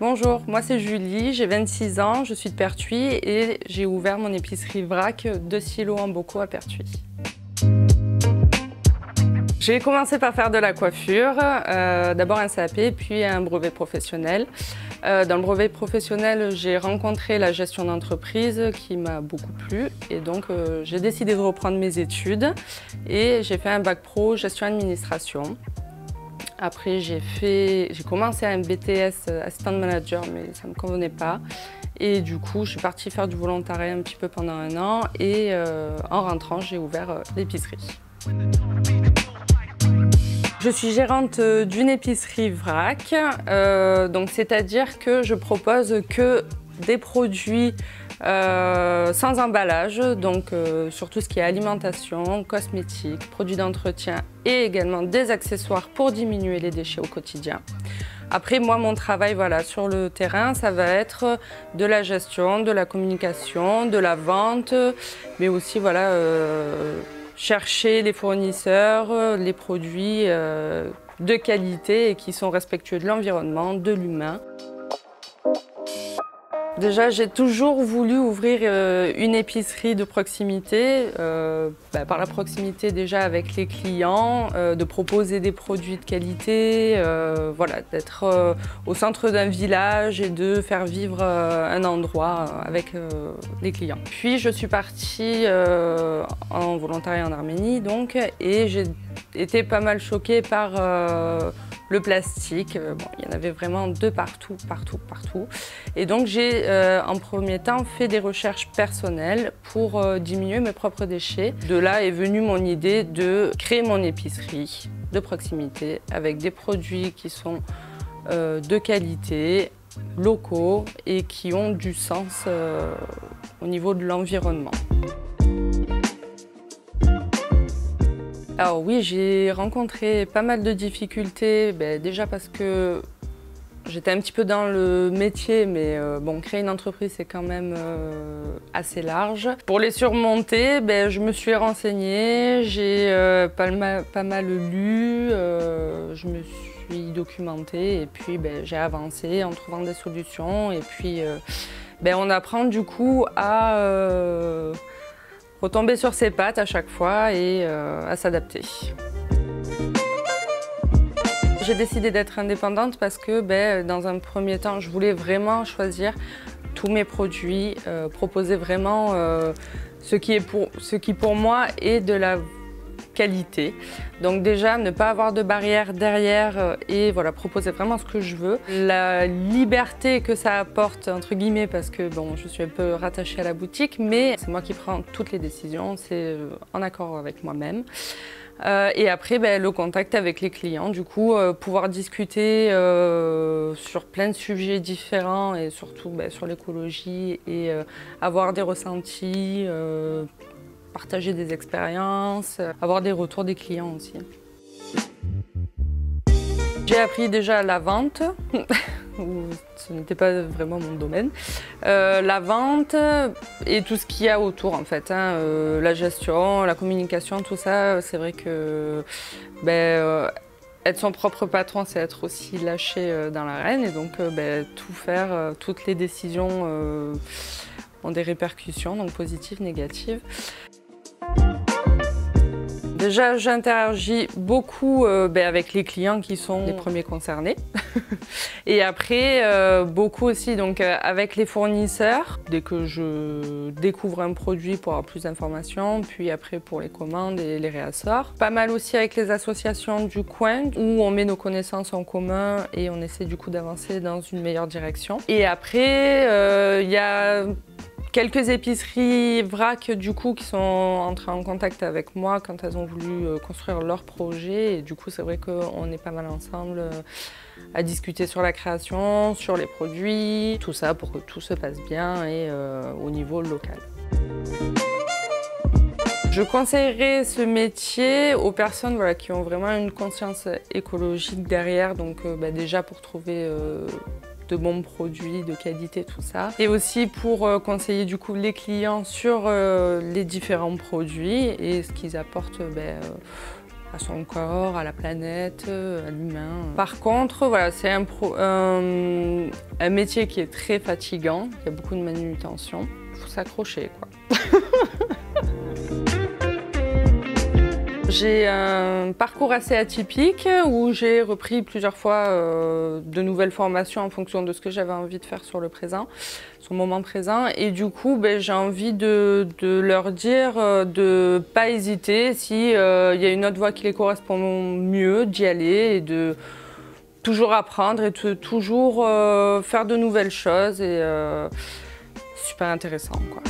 Bonjour, moi c'est Julie, j'ai 26 ans, je suis de Pertuis et j'ai ouvert mon épicerie vrac de silos en bocaux à Pertuis. J'ai commencé par faire de la coiffure, d'abord un CAP puis un brevet professionnel. Dans le brevet professionnel, j'ai rencontré la gestion d'entreprise qui m'a beaucoup plu et donc j'ai décidé de reprendre mes études et j'ai fait un bac pro gestion administration. Après, j'ai commencé un BTS assistant manager, mais ça ne me convenait pas. Et du coup, je suis partie faire du volontariat un petit peu pendant un an et en rentrant, j'ai ouvert l'épicerie. Je suis gérante d'une épicerie vrac, donc c'est-à-dire que je propose que des produits sans emballage, donc sur tout ce qui est alimentation, cosmétiques, produits d'entretien et également des accessoires pour diminuer les déchets au quotidien. Après, moi, mon travail sur le terrain, ça va être de la gestion, de la communication, de la vente, mais aussi chercher les fournisseurs, les produits de qualité et qui sont respectueux de l'environnement, de l'humain. Déjà, j'ai toujours voulu ouvrir une épicerie de proximité, par la proximité déjà avec les clients, de proposer des produits de qualité, d'être au centre d'un village et de faire vivre un endroit avec les clients. Puis je suis partie en volontariat en Arménie et j'ai été pas mal choquée par le plastique. Il y en avait vraiment de partout. Et donc j'ai en premier temps fait des recherches personnelles pour diminuer mes propres déchets. De là est venue mon idée de créer mon épicerie de proximité avec des produits qui sont de qualité, locaux et qui ont du sens au niveau de l'environnement. Alors oui, j'ai rencontré pas mal de difficultés, déjà parce que j'étais un petit peu dans le métier, mais créer une entreprise, c'est quand même assez large. Pour les surmonter, je me suis renseignée, j'ai pas mal lu, je me suis documentée et puis j'ai avancé en trouvant des solutions. Et puis on apprend du coup à retomber sur ses pattes à chaque fois et à s'adapter. J'ai décidé d'être indépendante parce que dans un premier temps, je voulais vraiment choisir tous mes produits, proposer vraiment ce qui pour moi est de la qualité. Donc déjà, ne pas avoir de barrière derrière et proposer vraiment ce que je veux. La liberté que ça apporte, entre guillemets, parce que je suis un peu rattachée à la boutique, mais c'est moi qui prends toutes les décisions, c'est en accord avec moi-même. Et après, le contact avec les clients, du coup, pouvoir discuter sur plein de sujets différents et surtout sur l'écologie et avoir des ressentis, partager des expériences, avoir des retours des clients aussi. J'ai appris déjà la vente, ce n'était pas vraiment mon domaine. La vente et tout ce qu'il y a autour en fait, la gestion, la communication, tout ça, c'est vrai que être son propre patron, c'est être aussi lâché dans l'arène et donc tout faire, toutes les décisions ont des répercussions, donc positives, négatives. Déjà, j'interagis beaucoup avec les clients qui sont les premiers concernés. Et après, beaucoup aussi avec les fournisseurs. Dès que je découvre un produit pour avoir plus d'informations, puis après pour les commandes et les réassorts. Pas mal aussi avec les associations du coin où on met nos connaissances en commun et on essaie du coup d'avancer dans une meilleure direction. Et après, il y a quelques épiceries vrac du coup qui sont entrées en contact avec moi quand elles ont voulu construire leur projet et du coup c'est vrai qu'on est pas mal ensemble à discuter sur la création, sur les produits, tout ça pour que tout se passe bien et au niveau local. Je conseillerais ce métier aux personnes qui ont vraiment une conscience écologique derrière, donc déjà pour trouver de bons produits, de qualité, tout ça. Et aussi pour conseiller du coup les clients sur les différents produits et ce qu'ils apportent à son corps, à la planète, à l'humain. Par contre, voilà, c'est un métier qui est très fatigant, il y a beaucoup de manutention, il faut s'accrocher, quoi. J'ai un parcours assez atypique où j'ai repris plusieurs fois de nouvelles formations en fonction de ce que j'avais envie de faire sur le moment présent. Et du coup, j'ai envie de leur dire de ne pas hésiter s'il y a une autre voie qui les correspond mieux, d'y aller et de toujours apprendre et de toujours faire de nouvelles choses. Et super intéressant, quoi.